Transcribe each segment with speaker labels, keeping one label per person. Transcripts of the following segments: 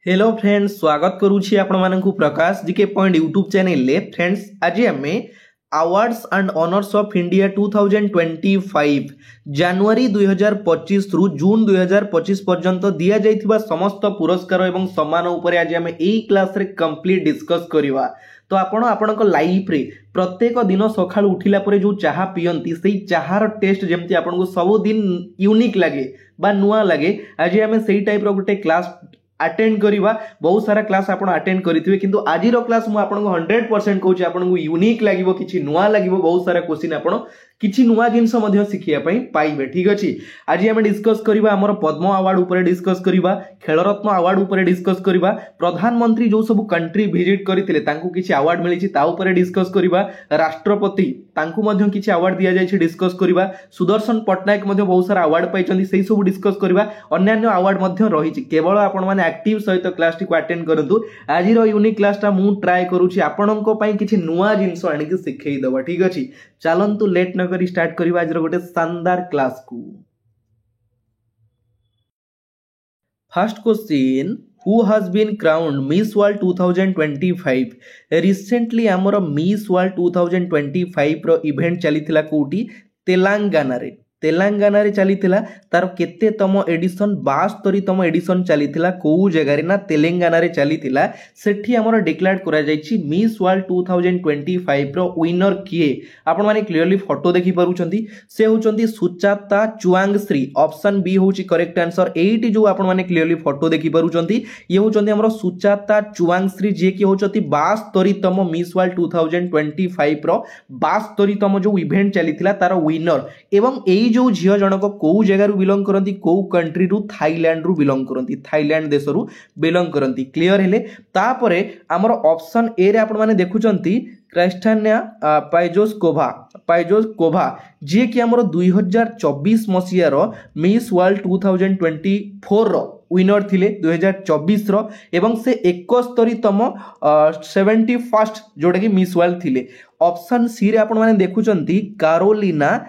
Speaker 1: Hello friends, स्वागत करुछि आपण मानकु प्रकाश GK point YouTube channel ले। फ्रेंड्स, आज आमे awards and honours of India 2025 जनवरी 2025 रु जून 2025 पर्यंत दिया जाइथिबा समस्त पुरस्कार एवं सम्मान उपरे आज आमे एई क्लास रे कंप्लीट डिस्कस करिवा। तो आपण लाइफ रे प्रत्येक दिन सकाळ उठिला परे जो चाहा पियंती सेई चाहार टेस्ट जेमती आपनको सब दिन यूनिक लागे बा नुआ लागे, आज आमे सेई टाइप रो गुटे क्लास अटेंड करिवा। बहुत सारा क्लास आपण अटेंड करिथिबे, किंतु आजिर क्लास मु आपनको 100% कहूची आपनको यूनिक लागिवो, किछि नुआ लागिवो। बहुत सारा क्वेश्चन आपण किछि नुआ जिंस मध्य शिखिया पई पाइबे। ठीक अछि, आज हम डिस्कस करिवा हमर पद्म अवार्ड ऊपर डिस्कस करिवा, खेलरत्न अवार्ड ऊपर डिस्कस करिवा, प्रधानमंत्री जो सब कंट्री विजिट करथिले तांको किछि अवार्ड मिलिछि ता ऊपर डिस्कस करिवा, राष्ट्रपति तांको मध्य किछि अवार्ड दिया जायछि डिस्कस करिवा, सुदर्शन पटनायक मध्य बहुत सारा अवार्ड पाइछन्ती सेही सब डिस्कस करिवा। अन्य अवार्ड मध्य रहिछि, केवल आपण माने एक्टिव सहित क्लास टी को अटेंड करंतु। आजिर यूनिक क्लास टा मु ट्राई करूछि आपणको पई किछि नुआ जिंस आनि कि सिखै देबा। ठीक अछि, चलंतु लेट न करी स्टार्ट करिवा आजिर गोटे शानदार क्लास को। First question, who has been crowned Miss World 2025? Recently हमर मिस वर्ल्ड 2025 रो इवेंट चलीथिला कोठी? तेलंगाना रे। तेलंगाना रे चलीथिला। तार केते तम एडिशन? 72 तम एडिशन चलीथिला। को जगह रे ना तेलंगाना रे चलीथिला। सेठी हमर डिक्लेयर करा जायछि मिस वर्ल्ड 2025 रो विनर किए? आपण माने क्लियरली फोटो देखि पारुछंती। से होचंती सुचाता चुआंगश्री। ऑप्शन बी होची करेक्ट आंसर। एटी जो आपण माने क्लियरली फोटो देखि पारुछंती, ये होचंती हमर सुचाता चुआंगश्री, जे कि होचंती 72 तम मिस वर्ल्ड 2025 रो 72 तम जो इवेंट चलीथिला तार विनर। एवं एई जो झियो जनक को जगह रु बिलोंग करंती, को कंट्री रु? थाईलैंड रु बिलोंग करंती। थाईलैंड देश रु बिलोंग करंती। क्लियर हेले? तापरे हमर ऑप्शन ए रे आपण माने देखुचंती क्राइस्टानिया पाइजोस्कोभा, जे कि हमर 2024 मसिया रो मिस वर्ल्ड 2024 रो विनर थिले 2024 रो। एवं से 71 तम 71st जोटा कि मिस वर्ल्ड थिले। ऑप्शन सी रे आपण माने देखुचंती कारोलिना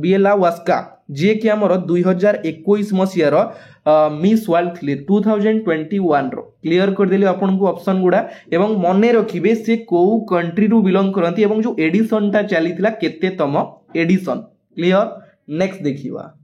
Speaker 1: बिएलावास्का, जे कि हमर 2021 मसिया रो मिस वर्ल्ड थिले 2021 रो। क्लियर कर देली आपन को ऑप्शन गुडा। एवं मने रखिबे से को कंट्री रु बिलोंग करंती एवं जो एडिशन ता चलीथिला केते तम एडिशन। क्लियर? नेक्स्ट देखिवा,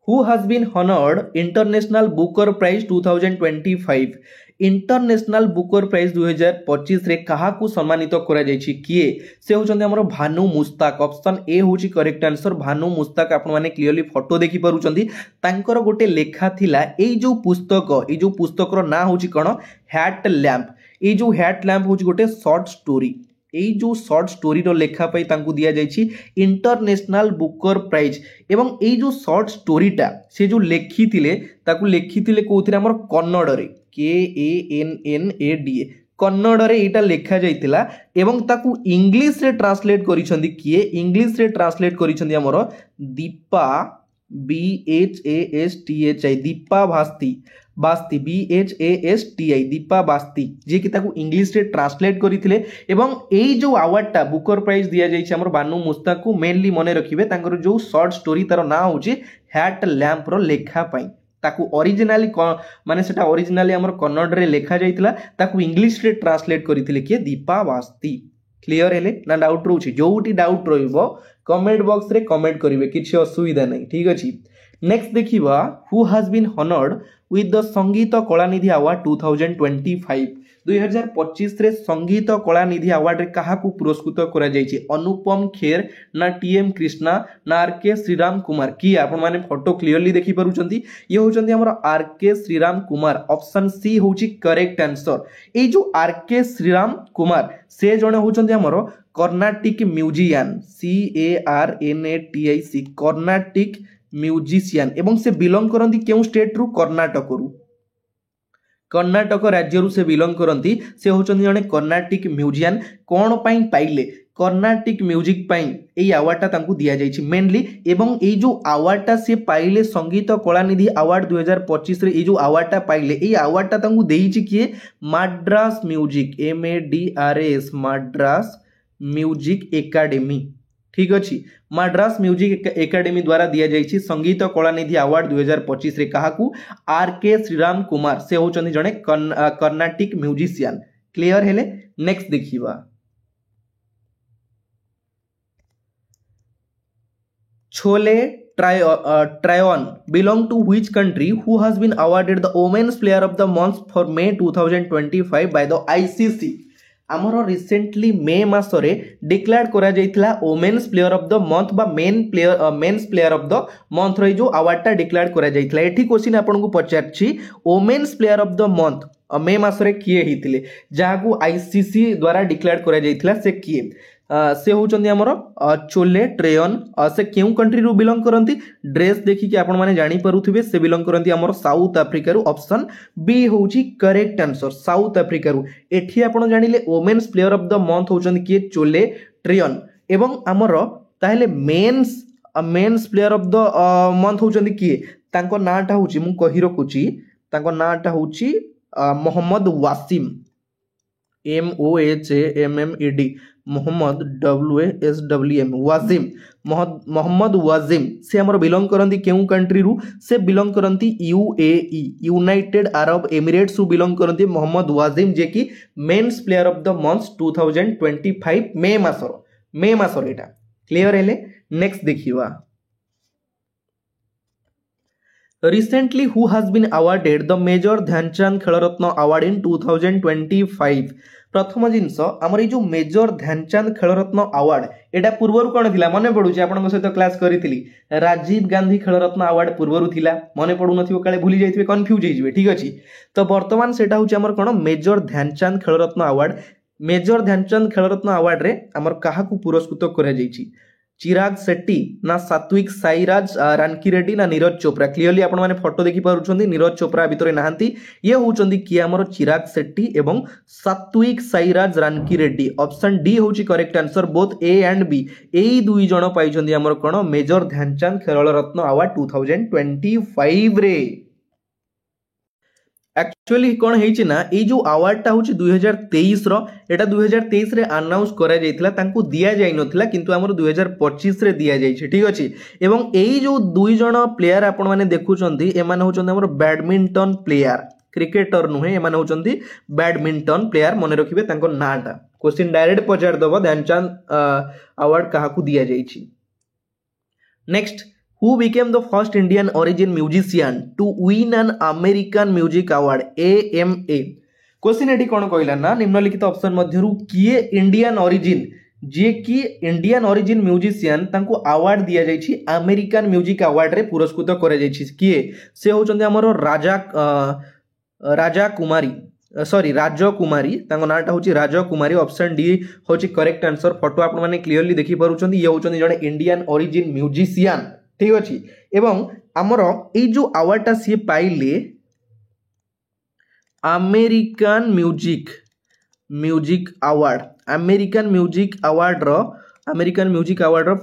Speaker 1: Who has been honored International Booker Prize 2025? International Booker prize 2025 रे कहा को सम्मानित करा जायछि? किए? से होचंदी हमर भानु मुस्ताक। ऑप्शन ए होची करेक्ट आंसर, भानु मुस्ताक। आपण माने क्लियरली फोटो देखि पारुचंदी। तांकर गोटे लेखा थिला, एई जो पुस्तक रो ना होची कोन? Hat lamp. एई जो हैट लैंप होची गोटे शॉर्ट स्टोरी। एई जो शॉर्ट स्टोरी रो लेखा पई तांकु दिया जायछि इंटरनेशनल बुकर प्राइज। एवं एई जो शॉर्ट स्टोरीटा से जो लेखिथिले ताकु लेखिथिले कोथिरे हमर कन्नड़ रे, KANNADA कन्नड़ रे एटा लेखा जाइतिला। एवं ताकु इंग्लिश रे ट्रांसलेट करिसंदी किए? इंग्लिश रे ट्रांसलेट करिसंदी हमर दीपा BHASTHI, दीपा बास्ती BHASTI, दीपा बास्ती, जे कि ताकु इंग्लिश रे ट्रांसलेट करिथिले। एवं एई जो अवार्ड टा बुकर प्राइज दिया जाइछि हमर बानु मुस्ताक को। मेनली मने रखिबे तांकर जो शॉर्ट स्टोरी तार ना होची हैट लैंप रो लेखा पई। ताकु ओरिजिनली माने सेटा ओरिजिनली हमर कन्नड़ रे लेखा जाइतिला, ताकु इंग्लिश रे ट्रांसलेट करिथिले के दीपा बास्ती। क्लियर हेले ना? डाउट रहउछि? जोउटी डाउट रहिबो कमेंट बॉक्स रे कमेंट करिवे, किछि असुविधा नै। ठीक अछि, नेक्स्ट देखिबा, who has been honoured with the Sangita Kalanidhi award 2025? 2025 रे संगीत कलानिधि अवार्ड रे कहा को पुरस्कृत करा जायछि? अनुपम खेर ना TM कृष्णा ना RK श्रीराम कुमार? की आपण माने फोटो क्लियरली देखि पारुचंती, ये होचंती हमर RK Sriram Kumar. Option C होची करेक्ट आंसर। ए जो RK श्रीराम कुमार से जणे होचंती हमर Carnatic musician, CARNATIC, Carnatic musician. एवं से बिलोंग करंती केउ स्टेट रु? कर्नाटक रु। कर्नाटक राज्य रु से बिलोंग करंती। से होचंती जणे कर्नाटिक म्यूजिशियन। कोन पई पाइले? कर्नाटिक म्यूजिक पई एई अवार्ड ता तांकु दिया जायछि मेनली। एवं एई जो अवार्ड ता से पाइले संगीत कलानिधि अवार्ड 2025 रे, एई जो अवार्ड ता पाइले, एई अवार्ड ता तांकु देइछि किए? Madras music, MADRAS, Madras music academy. ठीक अच्छी मद्रास म्यूजिक एकेडमी द्वारा दि जाइए संगीत कलानिधि अवार्ड 2025 रे काहाकू आर के श्रीराम कुमार से होचंदी जने कर्नाटिक म्यूजिशियन क्लियर हेले। नेक्स्ट देखिबा chole Tryon belong to which country who has been awarded the Women's Player of the Month for May 2025 by the ICC। आमर रिसेंटली मे मासरे डिक्लेयर करा जाइथिला women's player of the month बा men's player of the month रे जो award declare करा जाइथिला। एठी question आपन को पचारछि women's player of the month May मासरे किए हिथिले जाहाकू आईसीसी द्वारा डिक्लेयर करा जाइथिला से किए से होचंदी हमर चोले ट्रेयन से केउ कंट्री रु बिलोंग करंती ड्रेस देखि कि आपण माने जानि परुथिबे से बिलोंग करंती हमर साउथ अफ्रीका रु। ऑप्शन बी होची करेक्ट आंसर साउथ अफ्रीका रु। एठी आपण जानिले women's player of the month होचंदी कि चोले ट्रेयन एवं हमर ताहेले men's player of the month होचंदी कि तांको नाटा होची मु कहि रखुची तांको नाटा होची मोहम्मद वासिम MOHAMMED मोहम्मद WASWM वाजिम मोहम्मद वाजिम से हमर बिलोंग करंती केउ कंट्री रु से बिलोंग करंती UAE यूनाइटेड अरब एमिरेट्स रु बिलोंग करंती मोहम्मद वाजिम जे कि men's player of the month 2025 May मासर एटा क्लियर हेले। नेक्स्ट देखिबा recently who has been awarded the Major Dhyanchand Khel Ratna award in 2025। प्रथम जिनस आमर जो मेजर ध्यानचंद खेलरत्न अवार्ड एटा पूर्वर कौन थिला मने पडुची आपन सहित क्लास करिथिली राजीव गांधी खेलरत्न अवार्ड पूर्वर थिला मने पडु नथिबो काले भूली जाइथिबे कंफ्यूज होइजिबे ठीक अछि। तो वर्तमान सेटा होची हमर कोन major Dhyanchand Khel Ratna award. Major Dhyanchand Khel Ratna award रे हमर काहाकू पुरस्कृत करा जाइछि चिराग शेट्टी ना सात्विक साईराज रानकीरेड्डी ना नीरज चोपड़ा। क्लियरली आपण माने फोटो देखि पारुछंती नीरज चोपड़ा भितरे नाहंती ये होचंदी कि हमर चिराग शेट्टी एवं सात्विक साईराज रानकीरेड्डी। ऑप्शन डी होची correct answer both A and B एई दुई जण पाइछंदी हमर कोन मेजर ध्यानचंद खेल रत्न अवार्ड 2025 रे। एक्चुअली कौन है ना ये जो अवार्डटा हूँ 2023 एटा 2023 रे अनाउंस करा जाइथिला तांको दिया जाई नथिला किंतु हमर 2025 रे दिया जाइछि ठीक अछि। एवं एई जो दुई जण प्लेयर आपण माने देखुचंती एमाने होचंदी हमर बैडमिंटन प्लेयर क्रिकेटर नुहे एमाने होचंदी बैडमिंटन प्लेयर मने रखिबे तांको नाटा क्वेश्चन डायरेक्ट पचार दबो ध्यानचंद अवार्ड काहाकू दिया जाइछि। Next Who became the first Indian origin musician to win an American Music Award AMA? Question eighty कौन कहला ना निम्नलिखित ऑप्शन मध्यरु किए इंडियन ओरिजिन जे कि इंडियन ओरिजिन म्यूजिशियन तांको अवार्ड दिया जाइछि अमेरिकन म्यूजिक अवार्ड रे पुरस्कृत करा जाइछि किए से होचंदी हमर राजा कुमारी तांको नाटा होची राजा कुमारी। ऑप्शन डी होची करेक्ट आंसर। फोटो आपण माने क्लियरली देखि पारुछंती ये होचंदी जने इंडियन ओरिजिन म्यूजिशियन ठीक अच्छी। एवं आमर ये जो अवार्डटा सी पाइले अमेरिकन म्यूजिक अवार्ड रो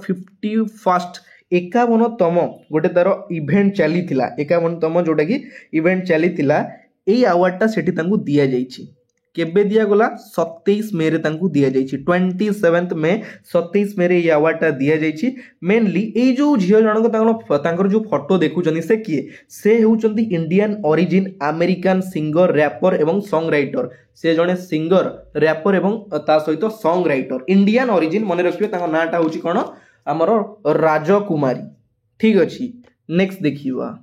Speaker 1: 51st 51तम गोटे तार इवेंट चली 51तम जोटा कि इवेंट चली यही अवार्डटा सेठी तांको दिया जाइछि केबे दिया गला 27 मे रे तांको दिया जाइछि 27 मे 27 मे रे ये अवार्डटा दिया जाइछि। मेनली ए जो झियो जनक तांकर जो फोटो देखुचनी से किए से होचंदी Indian origin American singer rapper एवं सॉन्ग राइटर से जने सिंगर रैपर एवं ता सहित सॉन्ग राइटर इंडियन ओरिजिन मने रखियो तांको नाटा होची कोन हमर राजकुमारी ठीक अछि। नेक्स्ट देखिबा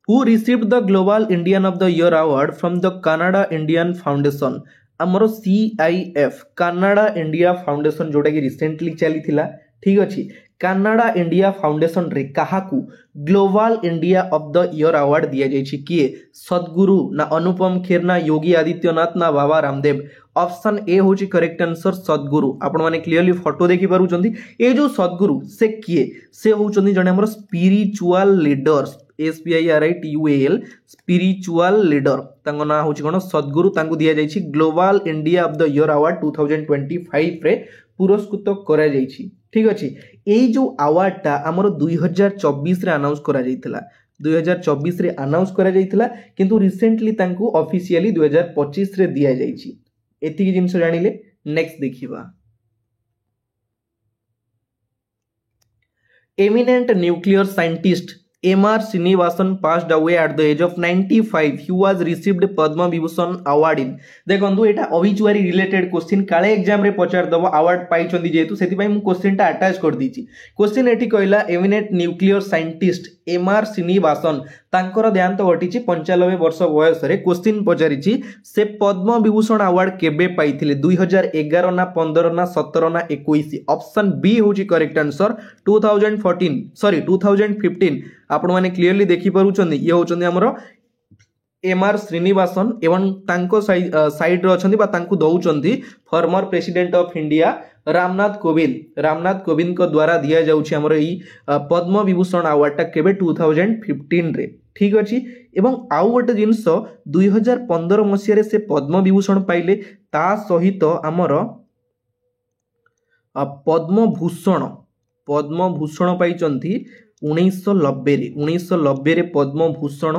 Speaker 1: Who received the Global Indian of the Year award from the Canada Indian Foundation? आमर CIF Canada India Foundation जोटा कि रिसेंटली चली थिला ठीक अछि। Canada India Foundation रे काहाकू global India of the year award दिया जाइछि किए सद्गुरु ना अनुपम खेर ना योगी आदित्यनाथ ना बाबा रामदेव। ऑप्शन ए होची करेक्ट आंसर सद्गुरु। आपण माने क्लियरली फोटो देखि पारुचंती ए जो सद्गुरु से किए से होचंदी जने हमर spiritual leaders SPIRITUAL spiritual leader तांको ना होची कोन सद्गुरु तांको दिया जाइछि global India of the year award 2025 रे पुरस्कृत करा जाइछि ठीक अछि। एई जो अवार्डटा हमर 2024 रे अनाउंस करा जाइथिला 2024 रे अनाउंस करा जाइथिला किंतु रिसेंटली तांको ऑफिशियली 2025 रे दिया जाइछि एतिकी जिंस जानिले। नेक्स्ट देखिबा Eminent nuclear scientist M.R. Srinivasan passed away at the age of 95. He was received Padma Vibhushan award in. देखो एटा obituary related question काले एग्जाम रे पचार दबो अवार्ड पाइछंदी जेतु सेति पई मु क्वेश्चन टा अटैच कर दीची. क्वेश्चन एठी कहला eminent nuclear scientist M.R. Srinivasan तांकर देहांत घटिछि 95 वर्ष बयस रे. क्वेश्चन पचारिछि से पद्म विभूषण अवार्ड केबे पाइथिले 2011 ना 15 ना 17 ना 21. ऑप्शन बी होची करेक्ट आंसर 2015 आपण माने क्लियरली देखि पारुछन्ती ये होचन्ती हमरो M.R. श्रीनिवासन एवं तांको साइड रे अछन्ती बा तांको दउचन्ती former president of India Ramnath Kovind को द्वारा दिया जाउछि हमरो ई पद्म विभूषण अवार्ड टा केबे 2015 रे. ठीक अछि. एवं आउ गोटे जिंस 2015 मसिया रे से पद्म विभूषण पाइले ता सहित हमरो पद्म भूषण पाइचन्ती 1990 रे पद्म भूषण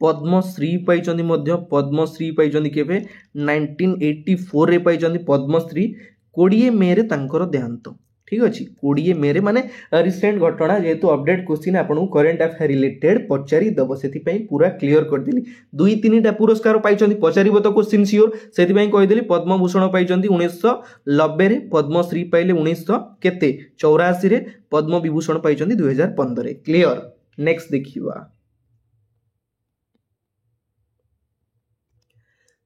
Speaker 1: पद्मश्री पाइचन्ती मध्य पद्मश्री पाइचन्ती केबे 1984 रे पाइचन्ती पद्मश्री 20 मे रे तांकर देहांत. ठीक अछि 20 मे रे माने रिसेंट घटना जेतु अपडेट क्वेश्चन आपन करंट अफेयर रिलेटेड पचारि दबो सेति पई पूरा क्लियर कर दिली. 2-3 टा पुरस्कार पाइचन्ती पचारिबो तो क्वेश्चन सियोर सेति पई कहि देली पद्म भूषण पाइचन्ती 1990 रे पद्मश्री पाइले 1984 रे पद्म विभूषण पाइचन्ती 2015 रे. क्लियर. नेक्स्ट देखिबा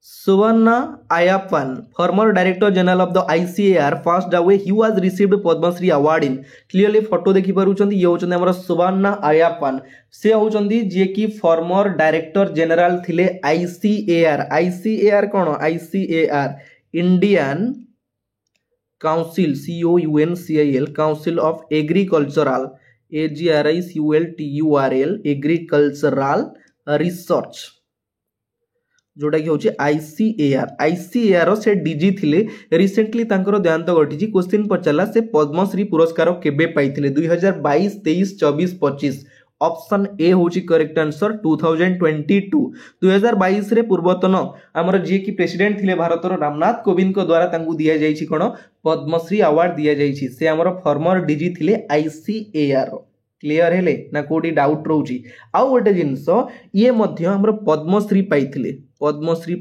Speaker 1: Suvarna Ayappan, former Director General of the ICAR, passed away. He was received Padma Shri Award in. Clearly photo देखि पारुछन्ती ये होचन्ती हमर सुवर्णा आयाप्पन. से होचन्ती जे कि फॉर्मर डायरेक्टर जनरल थिले ICAR cone ICAR Indian council COUNCIL council of agricultural AGRICULTURL agricultural research जोटा कि होची ICAR से डीजी थिले. रिसेंटली तांकर देहांत घटिछि. क्वेश्चन पचाला से पद्मश्री पुरस्कार केबे पाइथिले 2022 23 24 25. ऑप्शन ए होची करेक्ट आंसर 2022 रे पूर्वतन हमर जे कि प्रेसिडेंट थिले भारतर रामनाथ कोविंद को द्वारा तांकु दिया जाइछि कोन पद्मश्री अवार्ड दिया जाइछि. से हमर फॉर्मर डीजी थिले ICAR. क्लियर हेले ना कोडी डाउट रहउची. आउ गोटे जिंस ये मध्य हमर पद्मश्री पाइथिले पद्मश्री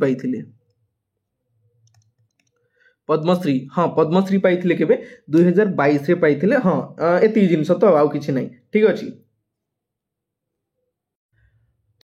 Speaker 1: पाइथिले केबे 2022 रे पाइथिले. हां एती जिंस तो आउ किछि नै. ठीक अछि.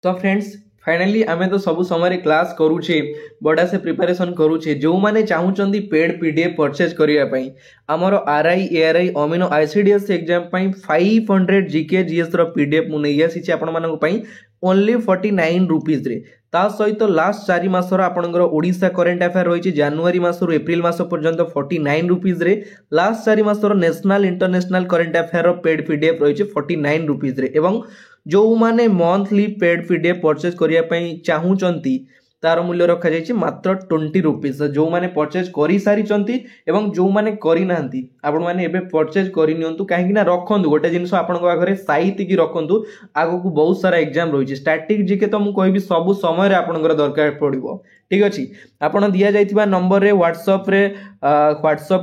Speaker 1: तो फ्रेंड्स फाइनली आमे तो सब समय क्लास करूचे बड़ा से प्रिपरेशन करूचे. जो माने चाहूचंदी पेड पीडीएफ परचेज करिया पई हमरो RI ARY amino ICDS exam पई 500 जीके जीएस रो पीडीएफ मु नै आसीचे आपण मानक पई ओनली 49 रुपीस रे. ता सहित लास्ट 4 मासर आपनकर ओडिशा करंट अफेयर रहिछि जनवरी मासर एप्रिल मास पर्यंत 49 रुपीस रे. लास्ट 4 मासर नेशनल इंटरनेशनल करंट अफेयर रो पेड पीडीएफ रहिछि 49 रुपीस रे. एवं जो माने मंथली पेड पीडीएफ परचेज करिया पई चाहूचंती तार मूल्य रखा जाइछि मात्र 20 रुपीस. जो माने परचेज करि सारिचंती एवं जो माने करि नांती आपण माने एबे परचेज करि नियंतु काहे कि ना रखंतु गोटे जिंस आपण घरे साइति की रखंतु. आगो को बहुत सारा एग्जाम रहिछि. स्टैटिक जीके तो मु कहबी सब समय रे आपण दरकार पड़िबो. ठीक अछि. आपण दिया जाइथिबा नंबर रे व्हाट्सएप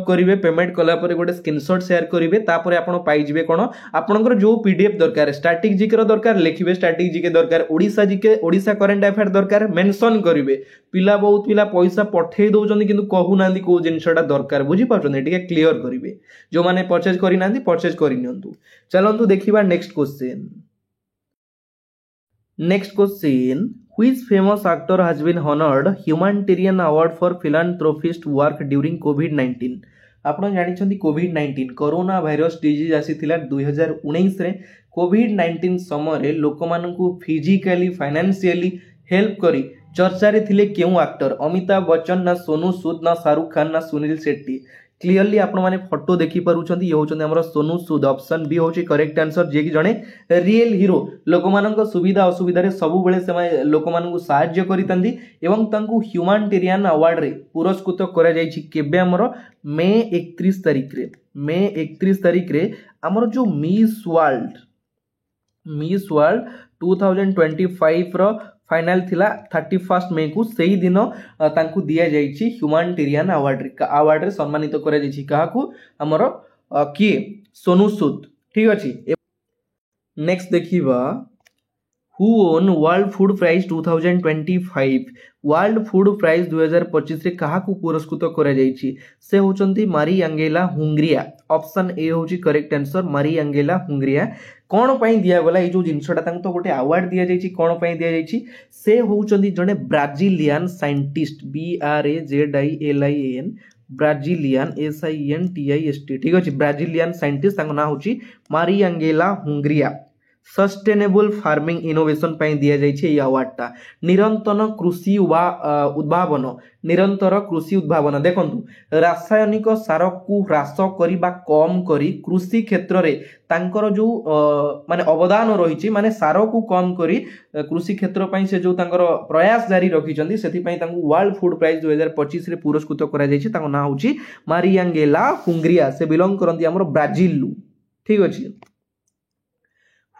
Speaker 1: करिवे. पेमेंट कला परे गोटे स्क्रीनशॉट शेयर करिवे. तापरे आपण पाइ जिवे कोन आपणकर जो पीडीएफ दरकार स्टैटिक जीके रो दरकार लिखिबे. स्टैटिक जीके दरकार Odisha GK Odisha current affair दरकार मेंशन करिवे. पिला बहुत पिला पैसा पठेई दउचंदी किंतु कहू नांदी को जिंसटा दरकार बुझी पाछन ठीक है क्लियर करिवे. जो माने परचेज करि नांदी परचेज करि नियंतु. चलंतु देखिबा next question. Which famous actor has been honored humanitarian award for philanthropist work during COVID-19? आपण जानिछंती COVID-19 कोरोना वायरस डिजीज आसीथिला 2019 रे. COVID-19 समय रे लोक मानकु फिजिकली फाइनेंशियली हेल्प करी चर्चा रे थिले केउ एक्टर अमिताभ बच्चन ना सोनू सूद ना शाहरुख खान ना सुनील शेट्टी. क्लियरली आपण माने फोटो देखि पारुछंती ये होचंदी हमर सोनू सूद. ऑप्शन बी होची करेक्ट आंसर जे कि जणे रियल हीरो लोक मानक सुविधा असुविधा रे सब बेले से लोक मानकु सहाय्य करितंदी एवं तांकु ह्यूमैनिटेरियन अवार्ड रे पुरस्कृत करा जायछि केबे हमर मई 31 तारिख रे हमर जो मिस वर्ल्ड 2025 रो फाइनल थिला 31 मई को सही दिन तांकु दिया जाइछि ह्यूमैनिटेरियन अवार्ड रे सम्मानित करा जाइछि काहाकू हमर किए सोनू सूद. ठीक अच्छे। नेक्स्ट देखिबा who won World Food Prize 2025 World Food Prize 2025 रे कहा को पुरस्कृत करा जायछि से होचंती मारी एंगेला हुंगरिया। ऑप्शन ए होची करेक्ट आंसर मारी एंगेला हुंगरिया। कौन पाई दिया गला ये जो जिनसटा तांको तो गोटे अवार्ड दिया जायछि कौन पाई दिया जायछि से होचंती जने Brazilian scientist BRAZILIAN Brazilian SINTIST ठीक अछि ब्राजिलियन साइंटिस्ट तांको ना होची मारी एंगेला हुंगरिया। सस्टेनेबल फार्मिंग इनोवेशन पाई दिया जायछि ए अवार्डटा। निरंतर कृषि उद्भावन निरंतर कृषि उद्भावन देखंतु रासायनिक सार को ह्रास करिबा कम करी कृषि क्षेत्र रे तांकर जो माने अवदान रहिछि माने सार को कम करी कृषि क्षेत्र पई से जो तांकर प्रयास जारी रखिचंदी सेति पई तांको वर्ल्ड फूड प्राइज 2025 रे पुरस्कृत करा जायछि। तांको ना होछि मारियांगेला हुंगरिया। से बिलोंग करंती हमर ब्राजिल लु ठीक अछि।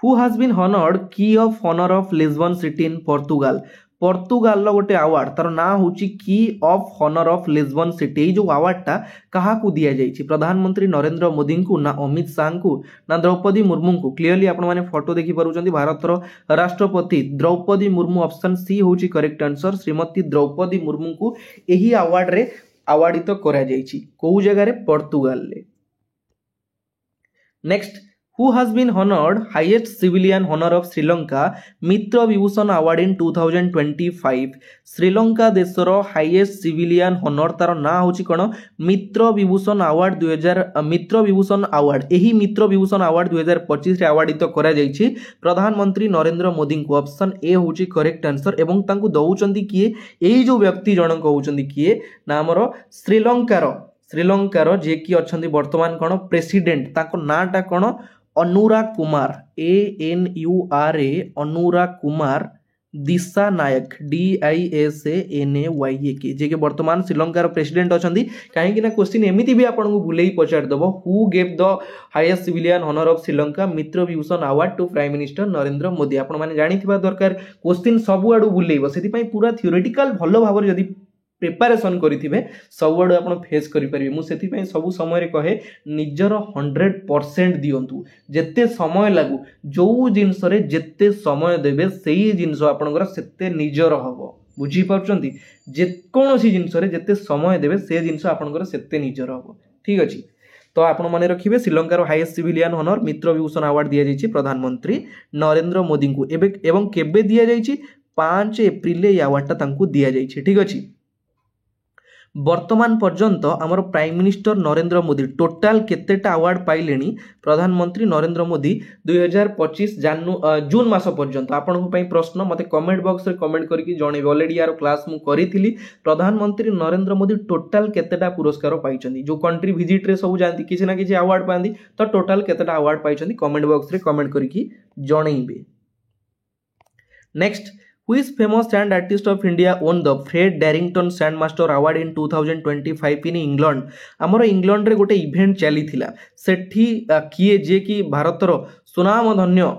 Speaker 1: Who has been honored Key of Honor of Lisbon City in Portugal? Portugal गोटे अवार्ड तार ना होची key of honour of Lisbon city जो अवार्डटा कहा को दिया जायछि प्रधानमंत्री नरेंद्र मोदी को ना अमित शाह को ना द्रौपदी मुर्मू को। क्लियरली आपण माने फोटो देखि पारुचंती भारतर राष्ट्रपति द्रौपदी मुर्मू। ऑप्शन सी होची करेक्ट आंसर श्रीमती द्रौपदी मुर्मू को एही अवार्ड रे अवार्डित करा जायछि को जगह रे पोर्तुगाल ले। Next Who has been honored highest civilian honor of Sri Lanka Mitra Vibhushan award in 2025? Sri Lanka देशर हाईएस्ट सिविलियन honor तार ना होची कोन मित्र विभूषण अवार्ड 2000 मित्र विभूषण अवार्ड। एही मित्र विभूषण अवार्ड 2025 रे अवार्डित करा जायछि प्रधानमंत्री नरेंद्र मोदी को। ऑप्शन ए होची करेक्ट आंसर एवं तांकु दउचंदी किए एही जो व्यक्ति जनक होउचंदी किए ना हमर श्रीलंकार जे कि अछंती वर्तमान कोन प्रेसिडेंट ताको नाटा कोन अनुराग कुमार ANURA अनुराग कुमार दिशा नायक DISANAYK जे के वर्तमान श्रीलंकार प्रेसिडेंट अछंती। कहीं ना क्वेश्चन एमिति भी आपन को बुलेई पचार दबो who gave the highest civilian honour of Sri Lanka Mitra Vibhushan award to prime minister Narendra Modi. आपण माने जानिथिबा दरकार क्वेश्चन सब आडू बुलेइबो सेति पई पूरा थ्योरेटिकल भलो भाबर जदी प्रिपरेशन करिथिबे सब आडू आपण फेस करि परिबे। मु सेति पई सब समय रे कहे निजर 100% दियंतु जेते समय लागू जो जिंस रे जेते समय देबे सेही जिंस आपनकर सेते निजर हबो। बुझी पाउचंती जे कोनोसी जिंस रे जेते समय देबे से जिंस आपनकर सेते निजर हबो ठीक अछि। तो आपण माने रखिबे श्रीलंकार हाईएस्ट सिविलियन ऑनर मित्र विभूषण अवार्ड दिया जायछि प्रधानमंत्री नरेंद्र मोदी को एवं केबे दिया जायछि 5 एप्रिल ए अवार्डटा तांकू दिया जायछि ठीक अछि। वर्तमान पर्यंत आमर prime minister Narendra Modi total केतेटा अवार्ड पाइलेनी प्रधानमंत्री नरेंद्र मोदी 2025 जून मास पर्यंत। आपन पई प्रश्न मते कमेंट बॉक्स रे कमेंट करके जणेबे। ऑलरेडी यार क्लास मु करिथिली प्रधानमंत्री नरेंद्र मोदी टोटाल केतेटा पुरस्कार पाइचंदी जो कंट्री विजिट रे सब जानती किछि ना किछि अवार्ड पांदी तो टोटाल केतेटा अवार्ड पाइचंदी कमेंट बॉक्स रे कमेंट करके जणेबे। Next Which famous sand artist of India won the Fred Darrington Sandmaster Award in 2025 in England? आमर इंग्लैंड रे गोटे इवेंट चली थिला सेठी किए जे कि भारतर सुनाम धन्य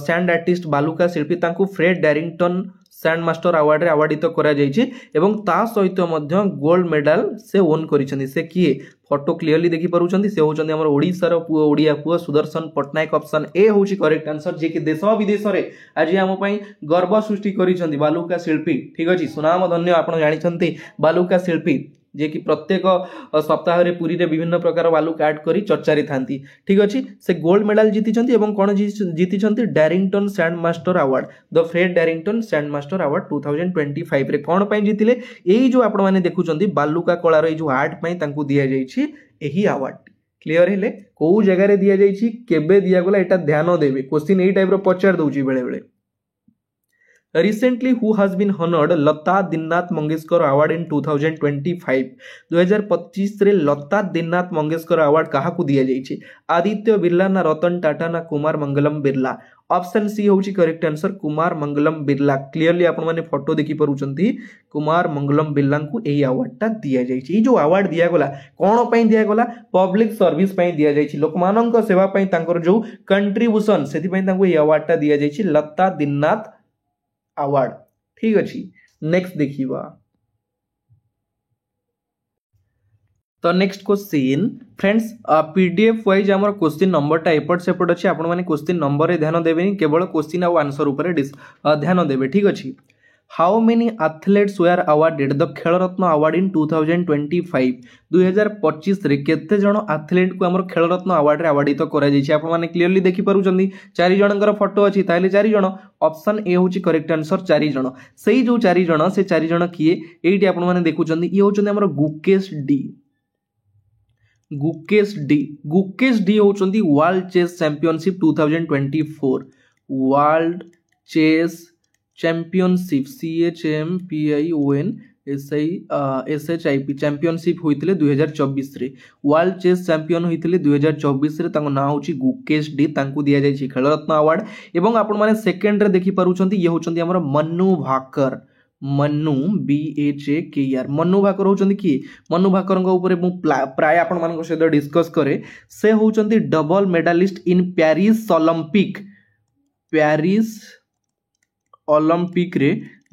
Speaker 1: सैंड आर्टिस्ट बालुका शिल्पी तांकू Fred Darrington sand master award रे अवार्डित करा जायछि एवं ता सहित मध्य गोल्ड मेडल से ओन करिसथि। से किए फोटो क्लियरली देखि पारुछन्ती से होचन्ती हमर ओडिसा रो पुओ ओडिया पुओ सुदर्शन पटनायक। ऑप्शन ए होची करेक्ट आंसर जे कि देश विदेश रे आज हम पई गर्व सृष्टि करिसथि बालुका शिल्पी ठीक अछि। सुनाम धन्य आपण जानिछन्ती बालुका शिल्पी जे कि प्रत्येक सप्ताह रे पुरी रे विभिन्न प्रकार बालू काट करी चर्चा रे थांती ठीक अछि। से गोल्ड मेडल जीतिछन्ती एवं कोन जीतिछन्ती Darrington sand master award the Fred Darrington sand master award 2025 रे कोन पई जीतिले एई जो आपण माने देखुछन्ती बालुका कलार एई जो आर्ट पई तांकू दिया जायछि एही अवार्ड। क्लियर हेले को जगह रे दिया जायछि केबे दिया गला एटा ध्यान देबे क्वेश्चन एई टाइप रो पचार दउछि बेले बेले। Recently, who has been honored Lata Deenanath Mangeshkar award in 2025? 2025 रे लता दीननाथ मंगेशकर अवार्ड कहा को दिया जायछि आदित्य बिरला ना रतन टाटा ना कुमार मंगलम बिरला। ऑप्शन सी होची correct answer Kumar Mangalam Birla. Clearly आपण माने फोटो देखि परुचंती कुमार मंगलम बिरला को एही अवार्डटा दिया जायछि। ई जो अवार्ड दिया गला कोन पई दिया गला पब्लिक सर्विस पई दिया जायछि लोकमाननक सेवा पई तांकर जो कंट्रीब्यूशन सेति पई तांको एही अवार्डटा दिया जायछि लता दीननाथ अवार्ड ठीक अछि। नेक्स्ट देखिबा तो next question friends PDF wise आम क्वेश्चन नंबरटा एपट सेपट अच्छे आपण मैंने क्वेश्चन नंबर ध्यान देवेनि केवल क्वेश्चन आउ आंसर उपर ध्यान देवे ठीक अच्छे। How many athletes were awarded the Khel Ratna award in 2025 2025 रे केते जण एथलीट को हमर खेल रत्न अवार्ड रे अवार्डित करा जायछि आपण माने क्लियरली देखि पारुचंदी चारि जणकर फोटो अछि ताले चारि जण ऑप्शन ए होछि करेक्ट आंसर चारि जण सेही जो चारि जण से चारि जण किए एठी आपण माने देखुचंदी ये होचंदी हमर गुकेश डी होचंदी world chess championship 2024 world chess championship CHMPION championship होइतिले 2024 रे वर्ल्ड चेस चैंपियन होइतिले 2024 रे ताको ना होची गुकेश डी तांकू दिया जायछि खेल रत्न अवार्ड। एवं आपण माने सेकंड रे देखि पारुचंती ये होचंती हमर मन्नू भाकर BHAKR मन्नू भाकर होचंती कि मन्नू भाकर ऊपर मु प्राय आपण मानक सहित डिस्कस करे से होचंती डबल मेडालिस्ट इन पेरिस ओलंपिक रे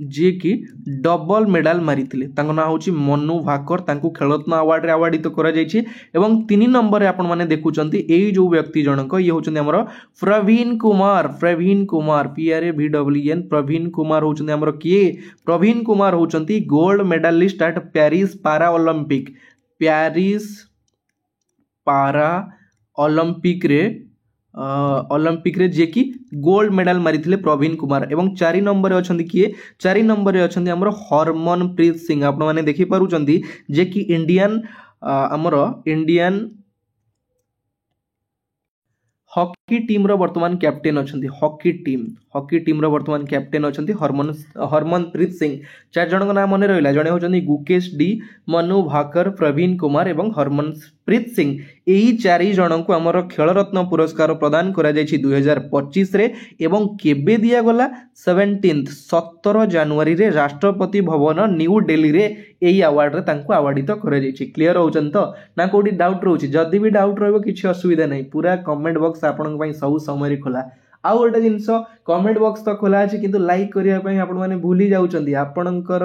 Speaker 1: जे कि डबल मेडल मारिथिले तांको ना होची मन्नू भाकर तांको खेलरत्न अवार्ड रे अवार्डित करा जायछि। एवं 3 नंबर रे आपण माने देखुचंती एई जो व्यक्ति जनक ये होचंती हमर प्रवीण कुमार PRAVWN प्रवीण कुमार होचंती हमर किए प्रवीण कुमार होचंती gold medallist at Paris para Olympic रे जे कि गोल्ड मेडल मारिथिले प्रवीण कुमार। एवं 4 नंबर रे अछंती किए 4 नंबर रे अछंती हमर हरमनप्रीत सिंह आपण माने देखि पारुचंती जे कि इंडियन हॉकी टीम रो वर्तमान कैप्टेन अछंती हॉकी टीम रो वर्तमान कैप्टेन अछंती हरमनप्रीत सिंह। 4 जणक नाम मने रहला जणे होचंती गुकेश डी मनु भाकर प्रवीण कुमार एवं हरमनप्रीत सिंह एही 4 जणक को हमर खेल रत्न पुरस्कार प्रदान करा जायछि 2025 रे एवं केबे दिया गला 17 जनवरी रे राष्ट्रपति भवन न्यू दिल्ली रे एही अवार्ड रे तांको अवार्डित करा जायछि। क्लियर होचन तो ना कोडी डाउट रहउछि जदी भी डाउट रहबो किछि असुविधा नै पूरा कमेंट बॉक्स आपन पई सब समय रे खोला आउ गोटे जिनस कमेंट बॉक्स तो खोला अछि किंतु लाइक करिया पई आपन माने भूली जाउचंदी आपनकर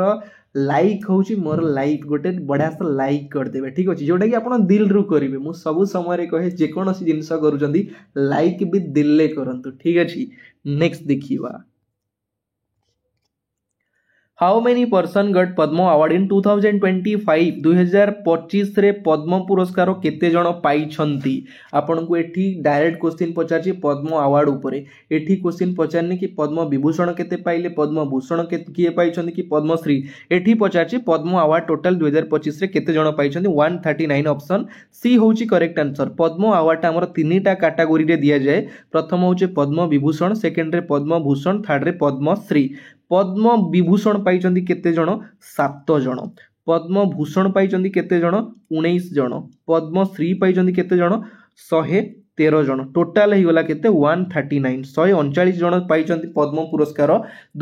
Speaker 1: लाइक होउछि मोर लाइक गोटे बढ़िया से लाइक कर देबे ठीक अछि जोटा कि आपन दिल रु करिवे मु सब समय रे कहे जे कोनोसी जिनस करूचंदी लाइक भी दिल ले करंतु ठीक अछि। नेक्स्ट देखिबा how many person got Padma award in 2025 2025 रे पद्म पुरस्कार केते जण पाइछंती आपन को एठी डायरेक्ट क्वेश्चन पचारछि पद्म अवार्ड ऊपर एठी क्वेश्चन पचारनी कि पद्म विभूषण केते पाइले पद्म भूषण केते किए पाइछंती कि पद्मश्री एठी पचारछि पद्म अवार्ड टोटल 2025 रे केते जण पाइछंती 139 ऑप्शन सी होउछि करेक्ट आंसर। पद्म अवार्ड हमर तीनटा कैटेगरी रे दिया जाय प्रथम होउछि पद्म विभूषण सेकंड रे पद्म भूषण थर्ड रे पद्मश्री। पद्म विभूषण पाइछंती केते जण 7 जण पद्म भूषण पाइछंती केते जण 19 जण पद्मश्री पाइछंती केते जण 113 जण टोटल हे गला केते 139 139 जण पाइछंती पद्म पुरस्कार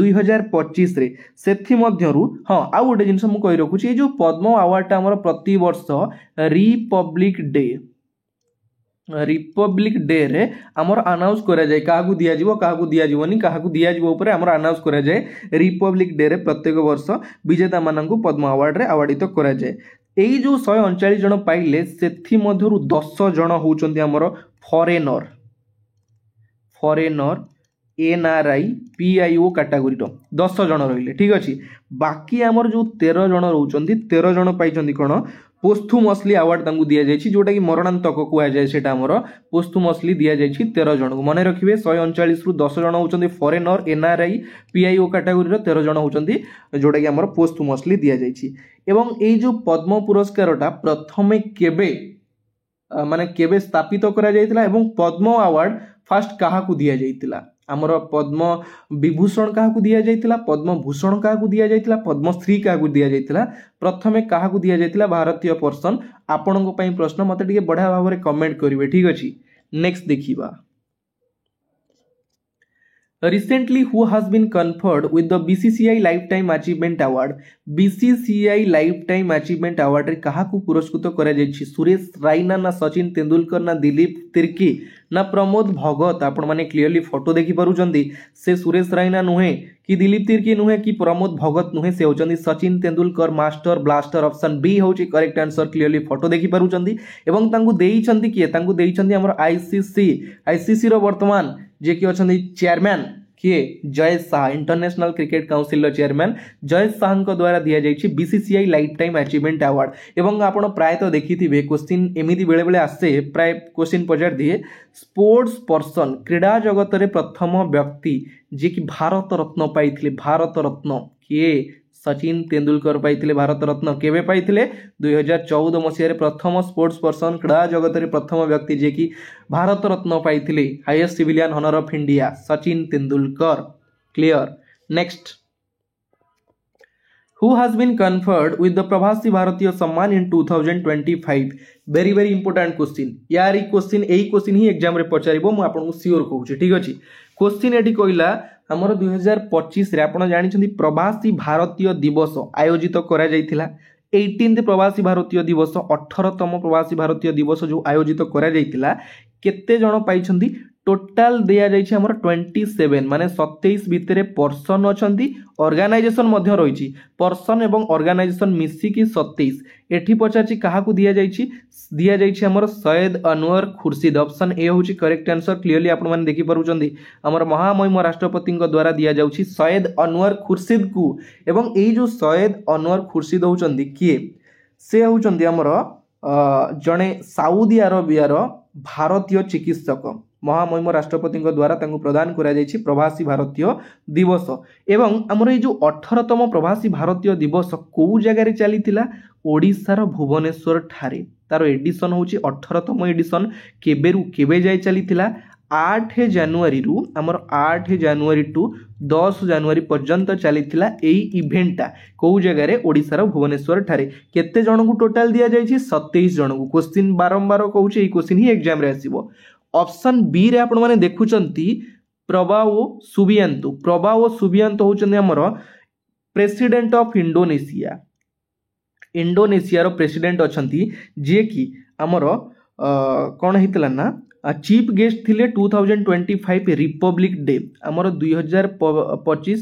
Speaker 1: 2025 रे सेथि मध्यरु हां आ गोटे जिंस मु कहि रखुची ए जो पद्म अवार्ड हमर प्रति वर्ष रिपब्लिक डे रे हमर अनाउंस करा जाय काहाकू दिया जीवो काहाकू दिया जीवोनी काहाकू दिया जीवो ऊपर हमर अनाउंस करा जाय रिपब्लिक डे रे प्रत्येक वर्ष विजेता माननकू पद्म अवार्ड रे अवार्डित करा जाय। एई जो 139 जण पाइले सेथि मध्यरु 10 जण होचंती हमर फॉरेनर NRI PIO कैटेगरी रो 10 जण रहिले ठीक अछि। बाकी हमर जो 13 जण रहउचंती 13 जण पाइचंती कोन पोस्थुमसली अवार्ड तांगु दिया जायछि जोटा कि मरणांतक कुआ जाय सेटा हमर पोस्थुमसली दिया जायछि 13 जण को मने रखिबे 139 रु 10 जण होचंती फॉरेनर NRI PIO कैटेगरी रो 13 जण होचंती जोटा कि हमर पोस्थुमसली दिया जायछि। एवं एई जो पद्म पुरस्कारटा प्रथमे केबे माने केबे स्थापित करा जायतिला एवं पद्म अवार्ड फर्स्ट काहाकू दिया जायतिला हमर पद्म विभूषण काहाकू दिया जायतिला पद्म भूषण काहाकू दिया जायतिला पद्मश्री काहाकू दिया जायतिला प्रथमे काहाकू दिया जायतिला भारतीय पर्सन आपनक पई प्रश्न मते टिके बढ़िया भाव रे कमेंट करिवे ठीक अछि। नेक्स्ट देखिबा Recently, who has been conferred with the BCCI Lifetime Achievement Award? BCCI Lifetime Achievement Award रे काहाकू पुरस्कृत करा जायछि? सुरेश राइना ना सचिन तेंदुलकर ना दिलीप तिर्की ना प्रमोद भगत? आपण माने क्लियरली फोटो देखि पारुचंदी से सुरेश राइना नुहे कि दिलीप तिर्की नुहे कि प्रमोद भगत नुहे से होचंदी Sachin Tendulkar master blaster option B होची करेक्ट आंसर क्लियरली फोटो देखि पारुचंदी एवं तांगु देइचंदी किए तांगु देइचंदी हमर आईसीसी रो वर्तमान जे कि अछंदी चेयरमैन किए Jay Shah International Cricket Council chairman Jay Shah द्वारा दिया जाइछि BCCI lifetime achievement award एवं आपण प्रायतः देखिथिबे क्वेश्चन एमिति बेले बेले आसे प्राय क्वेश्चन पचार दिए स्पोर्ट्स पर्सन क्रीड़ा जगत रे प्रथम व्यक्ति जे कि भारत रत्न पाइथिले भारत रत्न किए सचिन तेंदुलकर पाइथिले भारत रत्न केबे पाइथिले 2014 मसिया रे प्रथम स्पोर्ट्स पर्सन क्रीड़ा जगत रे प्रथम व्यक्ति जे कि भारत रत्न पाइथिले highest civilian honour of India Sachin Tendulkar clear next Who has been conferred with the प्रवासी भारतीय सम्मान in 2025 very very important question यार ई क्वेश्चन ही एग्जाम रे पचारिबो मु आपन को श्योर कहूची ठीक अछि क्वेश्चन एटी कहिला हमर 2025 रे आपण जानि छथि प्रवासी भारतीय दिवस आयोजित करा जायथिला 18th प्रवासी भारतीय दिवस 18तम प्रवासी भारतीय दिवस जो आयोजित करा जायथिला केते जण पाइछंती टोटाल दिया जाइछि हमर 27 माने 27 भितरे पर्सन अछंती ऑर्गेनाइजेशन मध्य रहिछि पर्सन एवं ऑर्गेनाइजेशन मिसी की 27 एठी पचाछि काहाकू दिया जाइछि हमर सैयद अनवर खुर्शीद ऑप्शन ए होछि करेक्ट आंसर क्लियरली आपण माने देखि परुचंदी हमर महामहिम राष्ट्रपति द्वारा दिया जाउछि सैयद अनवर खुर्शीद को एवं एई जो सैयद अनवर खुर्शीद होचंदी किए से होचंदी हमर जणे सऊदी अरबियार भारतीय चिकित्सक महामहिम राष्ट्रपति द्वारा प्रदान करा जायछि प्रवासी भारतीय दिवस एवं हमर जो 18तम प्रवासी भारतीय दिवस को जगह रे चलीथिला ओडिशार भुवनेश्वर ठारे तार एडिशन होछि 18तम एडिशन केबेरु केबे जाय चलीथिला 8 जनवरी रु हमर 8 जनवरी टू 10 जनवरी पर्यंत चलीथिला एई इवेंटटा को जगह रे ओडिशार भुवनेश्वर ठारे केते जण को टोटल दिया जायछि 27 जण को क्वेश्चन बारंबार कहूछि एई क्वेश्चन ही एग्जाम रे आसीबो ऑप्शन बी रे आपण माने देखुचंती प्रभावो सुबियांतो होचंदी हमर प्रेसिडेंट ऑफ इंडोनेशिया रो प्रेसिडेंट अछंती जे कि हमर कोन हितला ना चीफ गेस्ट थिले 2025 रिपब्लिक डे हमर 2025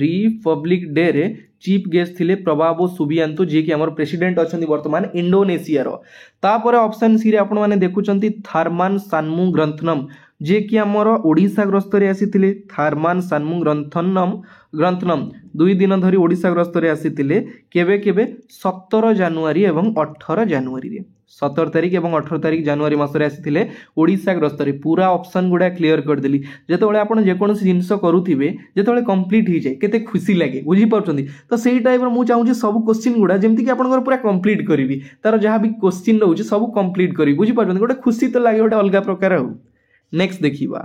Speaker 1: रिपब्लिक डे रे चीफ गेस्ट थिले प्रभावो सुबियांतो जे कि हमर प्रेसिडेंट अछंती वर्तमान इंडोनेशिया रो तापर ऑप्शन सी रे आपण माने देखुचंती थर्मान सानमुग्रंथनम जे कि हमर ओडिसा ग्रस्त रे आसीथिले थर्मान सानमुग्रंथनम 2 दिन धरी ओडिसा ग्रस्त रे आसीथिले केबे 17 जनवरी एवं 18 जनवरी रे 17 तारिख एवं 18 तारिख जनवरी मास रे आसीथिले ओडिसा ग्रस्त रे पूरा ऑप्शन गुडा क्लियर कर देली जेतोळे आपण जे कोनोसी जिंस करूथिबे जेतोळे कंप्लीट ही जाय केते खुशी लागे बुझी पाउछंदी तो सेही टाइप रो मु चाहूची सब क्वेश्चन गुडा जेमति कि आपनकर पूरा कंप्लीट करबी तार जहां भी क्वेश्चन रहउची सब कंप्लीट करबी बुझी पाउछंदी गोटे खुशी तो लागे गोटे अलगा प्रकार हो नेक्स्ट देखिबा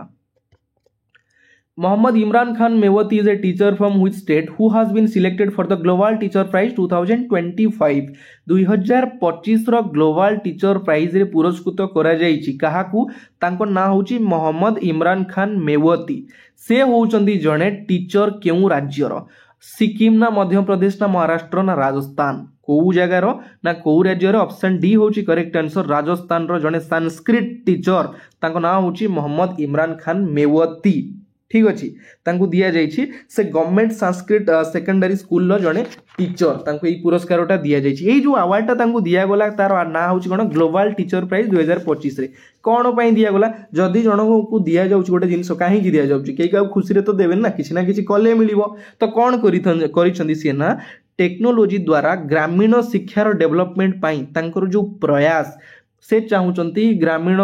Speaker 1: Mohammad Imran Khan Mewati is a teacher from which state who has been selected for the Global Teacher Prize 2025 2025 row global teacher prize रे पुरस्कृत करा जायछि काहाकू तांको ना होछि मोहम्मद इमरान खान मेवती से होचंदी जणे टीचर केउ राज्यर सिक्किम ना मध्य प्रदेश ना महाराष्ट्र ना राजस्थान को जगार ना को राज्यर ऑप्शन डी होची करेक्ट आंसर राजस्थान रो जणे संस्कृत टीचर तांको ना होची मोहम्मद इमरान खान मेवती ठीक अच्छी तांको दिया जायछि से गवर्नमेंट संस्कृत सेकेंडरी स्कूल रो जणे टीचर तांको ई पुरस्कारटा दिया जायछि एई जो अवार्डटा तांको दिया गला तार ना होछि कोन ग्लोबल टीचर प्राइज 2025 रे कोन पई दिया गला जदी जणो को दिया जाउछि गोटे जिंस काहे की दिया जाउछि केई का खुशी रे तो देबे ना किछि कले मिलिबो तो कोन करिछंदी से ना टेक्नोलॉजी द्वारा ग्रामीण शिक्षार डेवलपमेंट पाई तांकर जो प्रयास से चाहूचंती ग्रामीण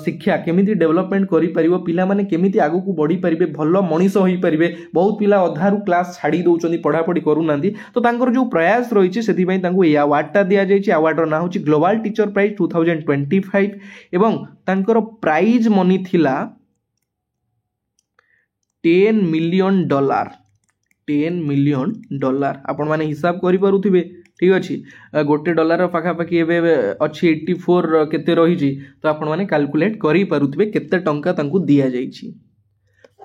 Speaker 1: शिक्षा केमिति डेवलपमेंट करि परिबो पिला माने केमिति आगु को बढ़ी परिबे भलो मनीष होई परिबे बहुत पिला अधारु क्लास छाडी दउचंती पढा पढी करू नांदी तो तांकर जो प्रयास रहिछि सेति पई तांको ए अवार्डटा दिया जायछि अवार्ड रो ना होछि ग्लोबल टीचर प्राइज 2025 एवं तांकर प्राइज मनी थिला $10 मिलियन आपण माने हिसाब करि पारुथिबे ठीक अच्छी गोटे डॉलर पाखापाखि अच्छी 84 केते रही तो आपण माने कैलकुलेट करि पारुथिबे केते टंका तांकु दिया जायछि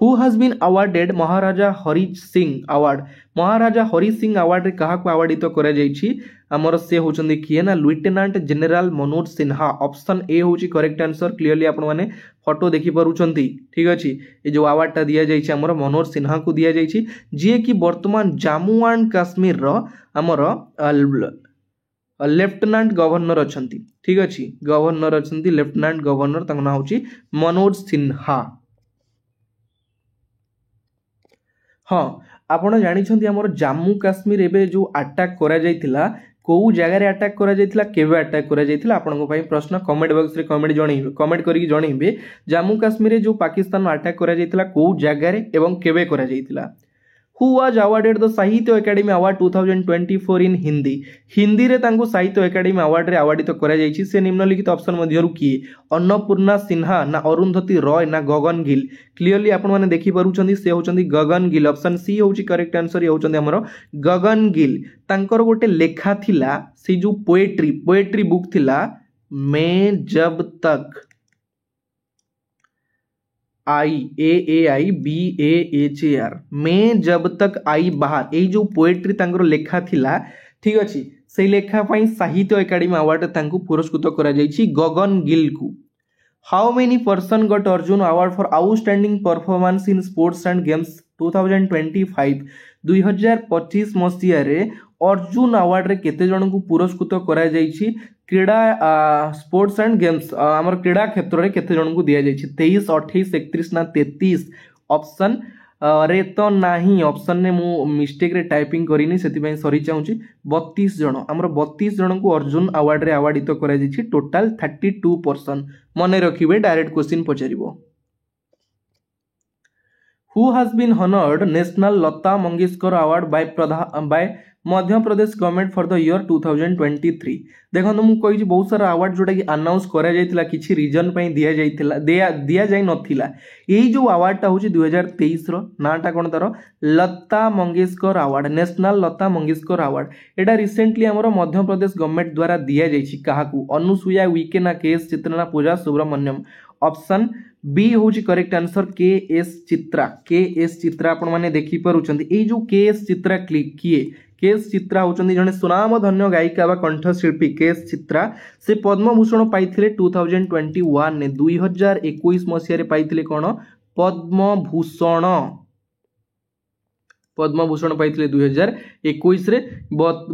Speaker 1: who has been awarded Maharaja Hari Singh award Maharaja Hari Singh award रे कहा अवार्डित करा जायछि हमर से होचंदी किए ना lieutenant general Manoj Sinha option A होची करेक्ट आंसर क्लियरली आपण माने फोटो देखि परुचंती ठीक अछि ए जो अवार्ड ता दिया जायछि हमर मनोज सिन्हा को दिया जायछि जे कि वर्तमान जम्मू एंड काश्मीर रो हमर लेफ्टिनेंट गवर्नर अछंती ठीक अछि गवर्नर अछंती लेफ्टिनेंट गवर्नर तंग ना होची मनोज सिन्हा। हाँ आपण जानिछंती हमर जम्मू काश्मीर एबे जो अटैक करा जायतिला को जगह रे अटैक करा जायतिला केबे अटैक करा जायतिला आपनको पई प्रश्न कमेंट बॉक्स रे कमेंट करिक जणैबे जम्मू काश्मीर रे जो पाकिस्तान अटैक करा जायतिला को जगह रे एवं केबे करा जायतिला। हु वाज अवार्डेड द साहित्य एकेडमी अवार्ड 2024 इन हिंदी हिंदी रे तांको साहित्य एकेडमी अवार्ड रे अवार्डित करा जायछि से निम्नलिखित ऑप्शन मध्यरु किए अन्नपूर्णा सिन्हा ना अरुंधति रॉय ना गगन गिल क्लियरली आपण माने देखि परुचंदी से होचंदी गगन गिल ऑप्शन सी होची करेक्ट आंसर ये होचंदी हमरो गगन गिल तांकर गोटे लेखा थिला से जो पोएट्री बुक थिला मैं जब तक IAAIBAHAR मैं जब तक आई बाहर यही जो पोएट्री तांकर लेखा थिला ठीक अछि से लेखा पई साहित्य एकेडमी अवार्ड तांको पुरस्कृत करा जायछि गगन गिल को। How many person got Arjun award for outstanding performance in sports and games 2025 2025 मसिया रे अर्जुन अवार्ड रे केते जन को पुरस्कृत करा जायछि क्रीड़ा स्पोर्ट्स एंड गेम्स आमर क्रीड़ा क्षेत्र रे केते जन को दिया जायछि 23 28 31 ना 33 ऑप्शन रे तो नाही ऑप्शन ने मु मिस्टेक रे टाइपिंग करिनी सेति पई सॉरी चाहूची 32 जन आमर 32 जन को अर्जुन अवार्ड रे अवार्डित करा जायछि टोटल 32 पर्सन मने रखिबे डायरेक्ट क्वेश्चन पचारिबो। Who has been honored National Lata Mangeshkar Award by Madhya Pradesh government for the year 2023 देखो मु कहि बहुत सारा अवार्ड जोटा कि अनाउंस करा जायतिला किछि रीजन पई दिया जायतिला दिया जाय नथिला एही जो अवार्ड ता होची 2023 रो नाटा कोन तारो Lata Mangeshkar award national Lata Mangeshkar award एटा रिसेंटली हमरो मध्य प्रदेश गवर्नमेंट द्वारा दिया जायछि काहाकू अनुसुया उइके ना केएस चित्रा पूजा सुब्रमण्यम ऑप्शन बी होची करेक्ट आंसर केएस चित्रा आपण माने देखि परुचंदी ए जो केएस चित्रा क्लिक किए केएस चित्रा होचंदी जने सुनाम धन्य गायिका बा कंठशिल्पी केएस चित्रा से पद्म भूषण पाइथिले 2021 ने 2021 मसिया रे पाइथिले कोन पद्म भूषण पाइथिले 2021 रे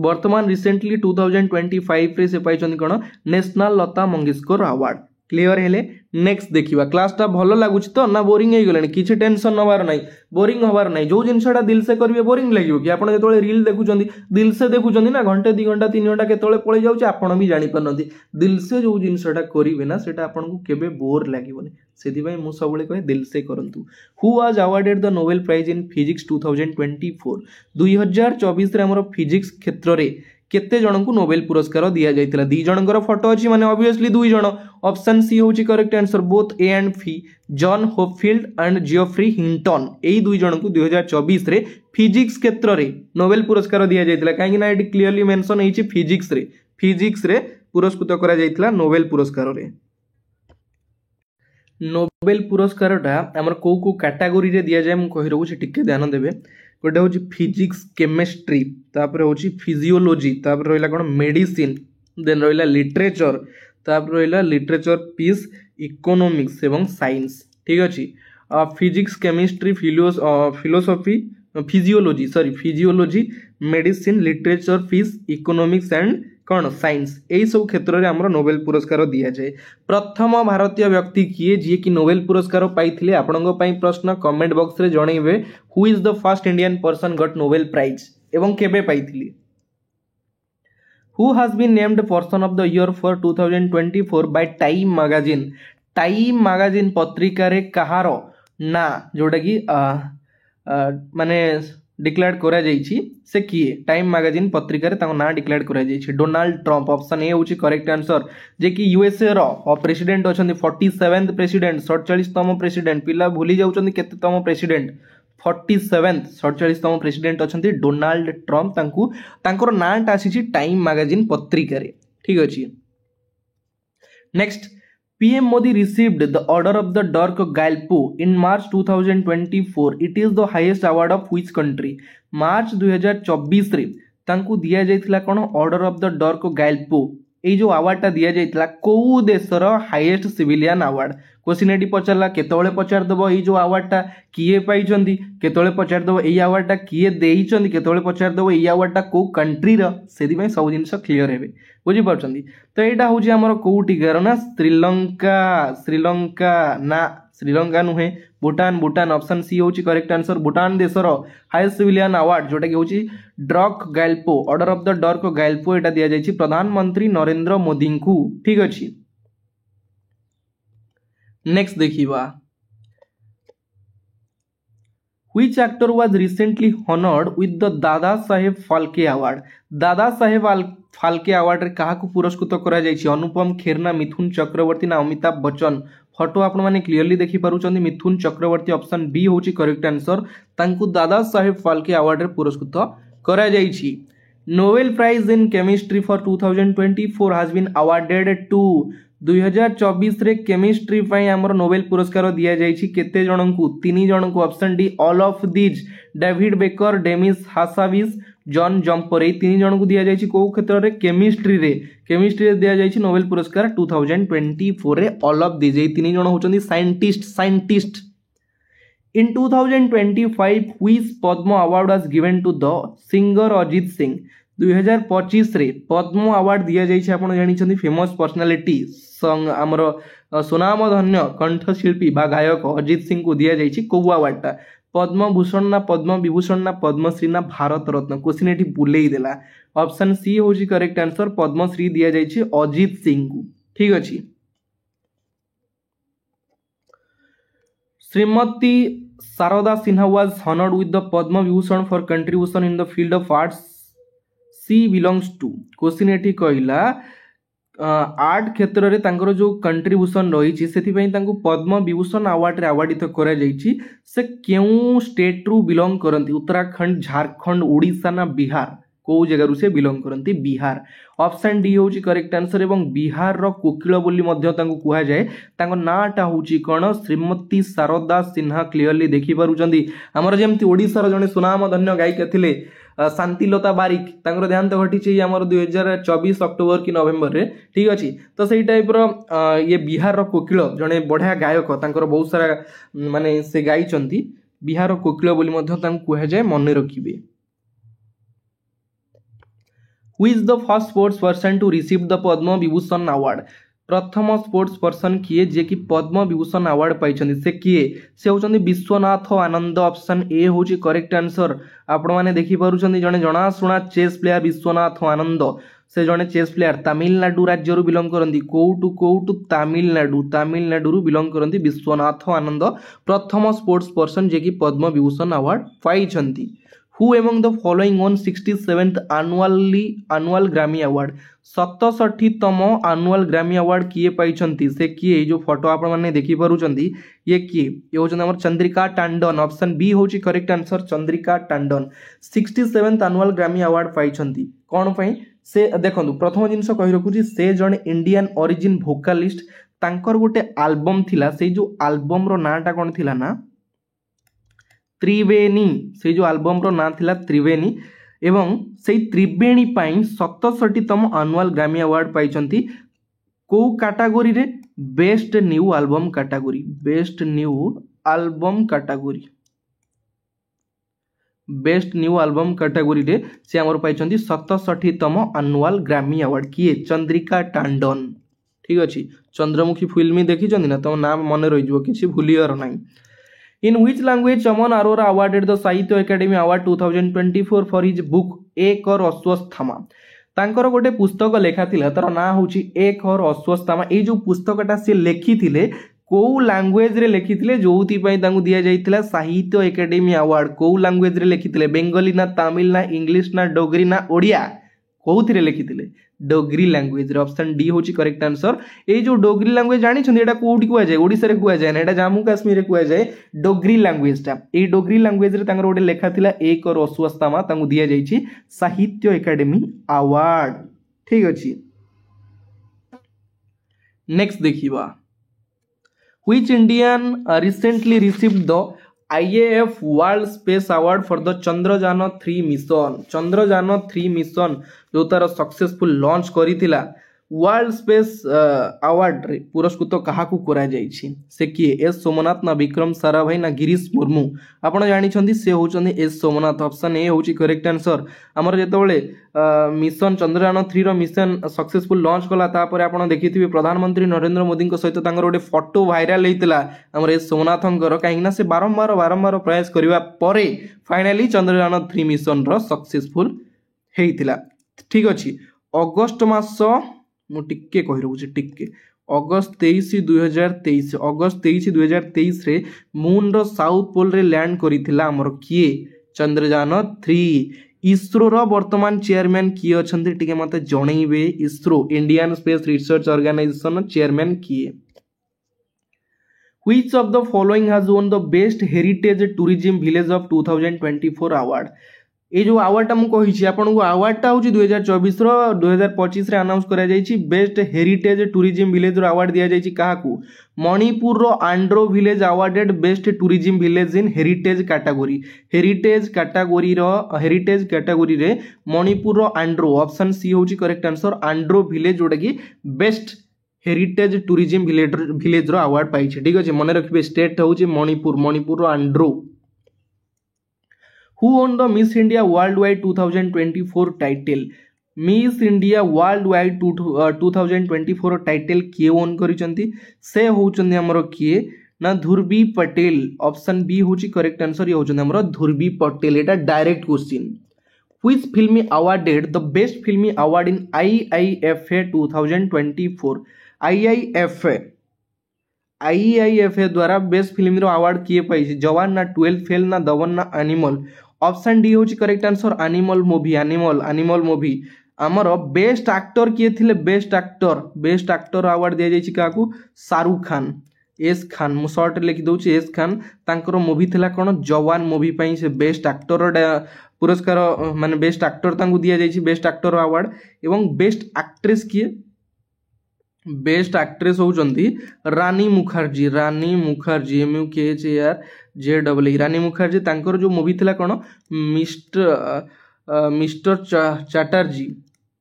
Speaker 1: वर्तमान रिसेंटली 2025 रे से पाइचंदी कोन national Lata Mangeshkar award clear हेले। नेक्स्ट देखिबा क्लास ता भलो लागुछि तो ना बोरिंग हे गेलनी किछि टेंशन नबार नै बोरिंग होबार नै जो जिनसटा दिल से करबे बोरिंग लागियो कि आपण जेतोले रील देखुचंदी दिल से देखुचंदी ना घंटे 2 घंटा 3 घंटा केतोले पळै जाउछि आपण भी जानि पनंदी दिल से जो जिनसटा करिवे ना सेटा आपण को केबे बोर लागिबोनी सेति भाई मु सबले कहे दिल से करंतु। Who was awarded the Nobel Prize in physics 2024 2024 रे हमरो फिजिक्स क्षेत्र रे केते जन को नोबेल पुरस्कार दिया जायतिला दी जनकर फोटो अछि माने ऑब्वियसली दुई जन ऑप्शन सी होची correct answer both A and B John Hopfield and Geoffrey Hinton एई दुई जन को 2024 रे फिजिक्स क्षेत्र रे नोबेल पुरस्कार दिया जायतिला काहे ना एटी क्लियरली मेंशन हेची फिजिक्स रे पुरस्कृत करा जायतिला नोबेल पुरस्कार रे। नोबेल पुरस्कारटा हमर को कैटेगरी रे दिया जाय मु कहि रहू छी टिके ध्यान देबे गोटे हूँ फिजिक्स केमिस्ट्री तापर हूँ फिजियोलॉजी तापर रहा कौन मेडिसिन देन रहा लिटरेचर तापर रहा लिटरेचर पीस इकोनॉमिक्स एवं साइंस ठीक अच्छे physics chemistry philosophy physiology medicine literature peace economics and कौन साइंस यही सब क्षेत्र में आमर नोबेल पुरस्कार दि जाए। प्रथम भारतीय व्यक्ति किए जी कि नोबेल पुरस्कार पाइथिले आपनको पई प्रश्न कमेंट बॉक्स रे जणैबे who is the first Indian person got Nobel prize एवं केबे पाइथिले। Who has been named person of the year for 2024 by Time magazine पत्रिका रे कहारो ना जोटा कि माने डिक्लेयर करा जायछि से किए टाइम मैगजीन पत्रिका रे ताको ना डिक्लेयर करा जायछि डोनाल्ड ट्रम्प ऑप्शन ए होछि करेक्ट आंसर जे कि यूएसए रो प्रेसिडेंट अछंती 47th प्रेसिडेंट 47तम प्रेसिडेंट पिला भूली जाउछंती केतेतम प्रेसिडेंट 47तम प्रेसिडेंट अछंती डोनाल्ड ट्रम्प तांकू तांकर नाटा आसीछि टाइम मैगजीन पत्रिका रे ठीक अछि। Next PM Modi received the Order of the Dork Galpo in March 2024. It is the highest award of which country? March 2024 रे तांकु दिया जाइथिला कोन order of the Druk Gyalpo ए जो अवार्ड टा दिया जाइथिला को देशर हाईएस्ट सिविलियन अवार्ड क्वेश्चन एटी पचारला केतोळे पचार दबो ए जो अवार्ड टा किए पाइचंदी केतोळे पचार दबो ए अवार्ड टा किए देइचंदी केतोळे पचार दबो ए अवार्ड टा को कंट्री र सेदी में सब जिंस क्लियर हेबे बुझी पारचंदी तो एटा होची हमर कोउटी गर ना श्रीलंका ना श्रीलंका नुहे भूटान ऑप्शन सी होची करेक्ट आंसर भूटान देशर हाईएस्ट सिविलियन अवार्ड जोटा कि होची Druk Gyalpo order of the Druk Gyalpo एटा दिया जायछि प्रधानमंत्री नरेंद्र मोदी को ठीक अछि नेक्स्ट देखिबा Which actor was recently honored with the दादा साहेब फाल्के अवार्ड दादा साहेब फाल्के अवार्ड रे काहा को पुरस्कृत करा जायछि अनुपम खेर ना मिथुन चक्रवर्ती ना अमिताभ बच्चन फोटो आपण माने क्लियरली देखि पारुचंदी मिथुन चक्रवर्ती ऑप्शन बी होची करेक्ट आंसर तांकु दादा साहेब फाल्के अवार्ड रे पुरस्कृत करा जायछि Nobel Prize in chemistry for 2024 has been awarded to 2024 रे केमिस्ट्री पई हमर नोबेल पुरस्कार दिया जायछि केते जनंकु तीन जनंकु option D all of these David Baker Demis हासाविस जॉन जम्पर ए तीन जनंकु दिया जायछि को क्षेत्र रे केमिस्ट्री रे दिया जायछि नोबेल पुरस्कार 2024 रे ऑल ऑफ दीज ए तीन जन होचंदी scientist in 2025 which Padma award was given to the singer Ajit Singh 2025 रे पद्म अवार्ड दिया जायछि आपण जानिछंदी फेमस पर्सनालिटी संग हमर सुनामधन्य कंठशिल्पी बा गायक अजित सिंह को दिया जायछि को अवार्ड ता पद्म भूषण ना पद्म विभूषण ना पद्मश्री ना भारत रत्न क्वेश्चन एठी बुलेई देला ऑप्शन सी होची करेक्ट आंसर पद्मश्री दिया जायछि अजित सिंह को ठीक अछि Shrimati Sharda Sinha was honoured with the Padma Vibhushan for contribution in the field of arts she belongs to question एठी कहला आर्ट क्षेत्र रे तांकर जो कंट्रीब्यूशन रही से पद्म विभूषण अवार्ड रे अवार्डित करा जायछि से केउ स्टेट रु बिलोंग करंती उत्तराखंड झारखंड ओडिशा ना बिहार को जगह रु से बिलोंग करंती बिहार ऑप्शन डी होची करेक्ट आंसर एवं बिहार रो कोकिल बोली मध्य तांको कुहा जाय तांको नाटा होची कोन श्रीमती शारदा सिन्हा क्लियरली देखि पारुचंदी हमर जेमति ओडिसा रो जने सुनाम धन्य गायिका थिले शांतिलता बारिक तांकर ध्यान तो घटी आमर 2024 अक्टोबर कि नवेम्बर रे ठीक अच्छी तो सही टाइप रो ये बिहार रो कोकिल जने बढ़िया गायक तांकर बहुत सारा माने से गाइचंती बिहार रो कोकिल बोली मध्य तांको कुहा जाय मने रखिबे who is the first sports person to receive the Padma Vibhushan award प्रथम स्पोर्ट्स पर्सन किए जे कि पद्म विभूषण अवार्ड पाइछन्ती से किए से होचन्ती विश्वनाथ आनंद ऑप्शन ए होची करेक्ट आंसर आपण माने देखि पारुचन्ती जने जणा सुना चेस प्लेयर विश्वनाथ आनंद से जने चेस प्लेयर तमिलनाडु राज्य रु बिलोंग करंती कोउटु तमिलनाडु रु बिलोंग करंती विश्वनाथ आनंद प्रथम स्पोर्ट्स पर्सन जे कि पद्म विभूषण अवार्ड पाइछन्ती Who among the following won 67th annual Grammy Award 67तम annual Grammy Award किए पाइछन्ती से किए जो फोटो आपण माने देखि पारुचन्ती ये किए ये होचन हमर चंद्रिका टांडन ऑप्शन बी होची correct answer Chandrika Tandon 67th annual Grammy Award पाइछन्ती कोन पई से देखंतु प्रथम जिंस कहि रखुची से जने इंडियन ओरिजिन वोकालिस्ट तांकर गोटे एल्बम थिला से जो एल्बम रो नाटा कोन थिला ना त्रिवेणी से जो एल्बम रो ना थिला त्रिवेणी एवं से त्रिवेणी पाई 67तम एनुअल ग्रामी अवार्ड पाइचंती को कैटेगरी रे बेस्ट न्यू एल्बम कैटेगरी रे से हमर पाइचंती 67तम एनुअल ग्रामी अवार्ड किए चंद्रिका टांडन ठीक अछि चंद्रमुखी फिल्म देखि जंदी ना तम नाम मन रहि जबो किछि भूलियर नै In which language Chaman Arora awarded the Sahitya Academy Award 2024 for his book एक और अश्वत्थामा तांकर गोटे पुस्तक लेखा थिला तार ना होची एक और अश्वत्थामा ए जो पुस्तकटा से लेखिथिले को लैंग्वेज रे लेखिथिले जोउति पई तांगु दिया जाइतिला साहित्य एकेडमी अवार्ड को लैंग्वेज रे लेखिथिले बेंगली ना तमिल ना इंग्लिश ना डोगरी ना ओडिया कोउथिरे लेखिथिले डोगरी लैंग्वेज रे ऑप्शन डी होची करेक्ट आंसर ए जो डोगरी लैंग्वेज जानि छन एटा कोउठी कुआ जाय ओडिसा रे कुआ जाय ना एटा जम्मू कश्मीर रे कुआ जाय डोगरी लैंग्वेज टा ए डोगरी लैंग्वेज रे तांगर गोटे लेखा थिला एक और अश्वत्थामा तांगु दिया जाइछि साहित्य एकेडमी अवार्ड ठीक अछि नेक्स्ट देखिबा Which Indian recently received the IAF World Space Award for the Chandrayaan 3 mission? Chandrayaan 3 mission जो तार सक्सेसफुल लॉन्च करिथिला वर्ल्ड स्पेस अवार्ड रे पुरस्कृत काहाकू करा जाइछि से किए एस सोमनाथ ना विक्रम साराभाई ना गिरीश मुर्मू आपण जानि छथि से होचंदी एस सोमनाथ ऑप्शन ए होची करेक्ट आंसर हमर जेतबेले मिशन चंद्रयान 3 रो मिशन सक्सेसफुल लॉन्च कला तापर आपण देखिथिबे प्रधानमंत्री नरेंद्र मोदी को सहित तांगर गोटे फोटो वायरल हेतिला हमर एस सोमनाथंकर काहेकि से बारंबार प्रयास करिवा परे फाइनली चंद्रयान 3 मिशन रो सक्सेसफुल हेतिला ठीक अछि अगस्त मास मु टिके कहि रहउछि टिके अगस्त 23 अगस्त 2023 रे मून रो साउथ पोल रे लैंड करिथिला हमर किए चंद्रयान 3 इसरो रो वर्तमान चेयरमैन किए अछंती टिके मते जणैबे ISRO Indian Space Research Organisation chairman किए Which of the following has won the best heritage tourism village of 2024 award? ये जो अवार्ड मु कहि आपन को अवार्डटा होची 2024 रो 2025 रे अनाउंस करा जाईची बेस्ट हेरिटेज टूरिज्म विलेज रो अवार्ड दिया जाईची काहाकू मणिपुर रो Andro village awarded best tourism village in heritage category रे मणिपुर रो आंड्रो ऑप्शन सी होची करेक्ट आंसर आंड्रो विलेज जोटा की बेस्ट हेरिटेज टूरिज्म विलेज रो अवार्ड पाइछे ठीक अछि मने रखिबे स्टेट होची मणिपुर रो आंड्रो Who won the Miss India Worldwide 2024 title? Miss India Worldwide 2024 title किए ओन करिसंती से होचंदी हमरो किए ना ध्रुवी पटेल ऑप्शन बी होची करेक्ट आंसर ये होचंदी हमरो ध्रुवी पटेल एटा direct question Which film awarded the best film award in IIFA 2024 IIFA द्वारा बेस्ट फिल्म रो अवार्ड किए पाइछि जवान ना 12 फेल ना दवन ना एनिमल ऑप्शन डी होची करेक्ट आंसर एनिमल मूवी आमर बेस्ट एक्टर किए थिले बेस्ट एक्टर अवार्ड दिया जाइछि काकू शाहरुख खान एस खान मु शॉर्ट लिखि दउछि एस खान तांकर मूवी थिला कोन जवान मूवी पई से बेस्ट एक्टर पुरस्कार माने बेस्ट एक्टर तांकू दिया जाइछि बेस्ट एक्टर अवार्ड एवं बेस्ट एक्ट्रेस किए बेस्ट एक्ट्रेस होचंती रानी मुखर्जी MUKHARJEE रानी मुखर्जी तांकर जो मूवी थिला कोन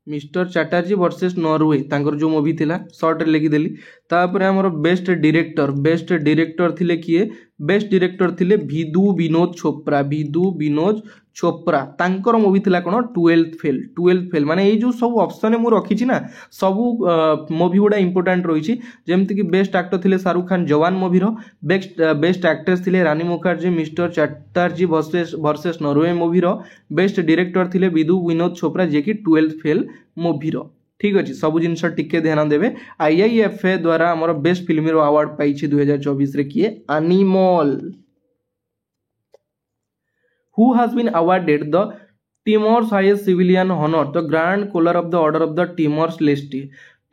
Speaker 1: मिस्टर चैटर्जी वर्सेस नॉर्वे तांकर जो मूवी थिला शॉर्ट लिखि देली तापर हमर बेस्ट डायरेक्टर थिले किए बेस्ट डायरेक्टर थिले विदु विनोद चोपड़ा तांकर मूवी थिला कोन 12th फेल माने ए जो सब ऑप्शन मु रखी छी ना सब मूवी गुडा इंपोर्टेंट रही जेमति कि बेस्ट एक्टर थिले शाहरुख खान जवान मूवी रो बेस्ट एक्ट्रेस थिले Rani Mukerji Mister Chatterjee versus Norway movie रो बेस्ट डायरेक्टर थिले विदु विनोद चोपड़ा जे कि 12th फेल मूवी रो ठीक अछि सब जिंस टिके ध्यान देबे IIFA द्वारा हमर बेस्ट फिल्म रो अवार्ड पाइछि 2024 रे किए animal Who has been awarded the Timor's highest civilian honor, the Grand Collar of the Order of the Timor-Leste?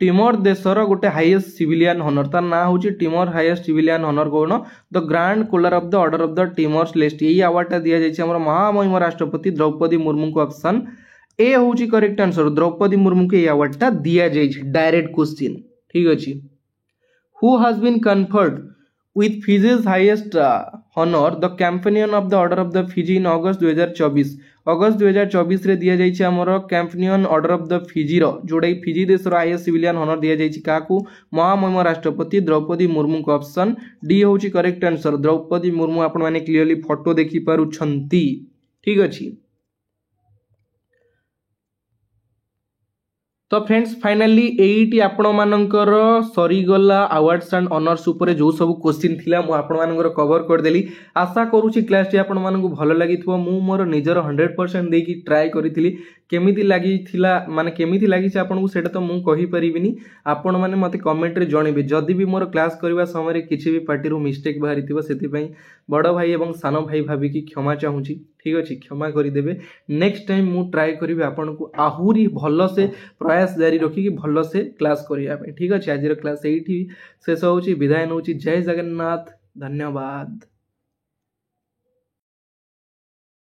Speaker 1: Timor देशर गोटे हाईएस्ट सिविलियन हॉनर तार ना होची टिमोर हाईएस्ट सिविलियन हॉनर कोन the Grand Collar of the Order of the Timor Leste एई अवार्डटा दिया जायछि हमर महामहिम राष्ट्रपति द्रौपदी मुर्मू को ऑप्शन ए होची करेक्ट आंसर द्रौपदी मुर्मू के एई अवार्डटा दिया जायछि डायरेक्ट क्वेश्चन ठीक अछि who has been conferred with Fiji's highest honor the Companion of the Order of the Fiji in August 2024 रे दिया जाइछि हमर companion order of the Fiji रो जोडै फिजी देश रो हाईएस्ट सिविलियन honor दिया जाइछि काकू महामहिम राष्ट्रपति द्रौपदी मुर्मू को ऑप्शन डी होछि करेक्ट आंसर द्रौपदी मुर्मू आपण माने क्लियरली फोटो देखि पारु छंती ठीक अछि तो फ्रेंड्स फाइनली एटी आपण मानकर सरीगला अवार्ड्स एंड ऑनर्स ऊपर जो सब क्वेश्चन थिला मु आपण मानकर कवर कर देली आशा करूची क्लास टी आपण मानकु भलो लागिथबो मु मोर निजर 100% देकी ट्राई करिथिली केमिति लागि थिला माने केमिति लागि से आपण को सेटा तो मु कहि परिबिनी आपण माने मते कमेंट रे जणेबे जदी भी मोर क्लास करबा समय रे किछि भी पार्टी रो मिस्टेक बाहरिथिबो सेति पई बड़ भाई एवं सानो भाई भाभी की क्षमा चाहूची ठीक अछि क्षमा करि देबे नेक्स्ट टाइम मु ट्राई करिबे आपण को आहुरी भलो से प्रयास जारी रखी कि भलो से क्लास करिया पे ठीक अछि आज रो क्लास एठी शेष होची विदाय नउची जय जगन्नाथ धन्यवाद।